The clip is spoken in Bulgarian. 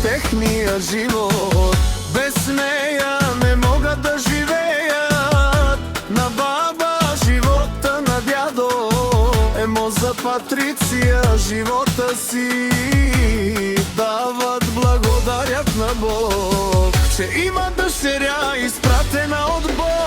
техния живот. Без нея не могат да живеят. На баба живота, на дядо Емо, за Патриция живота си дават, благодарят на Бог, че има дъщеря, изпратена от Бог.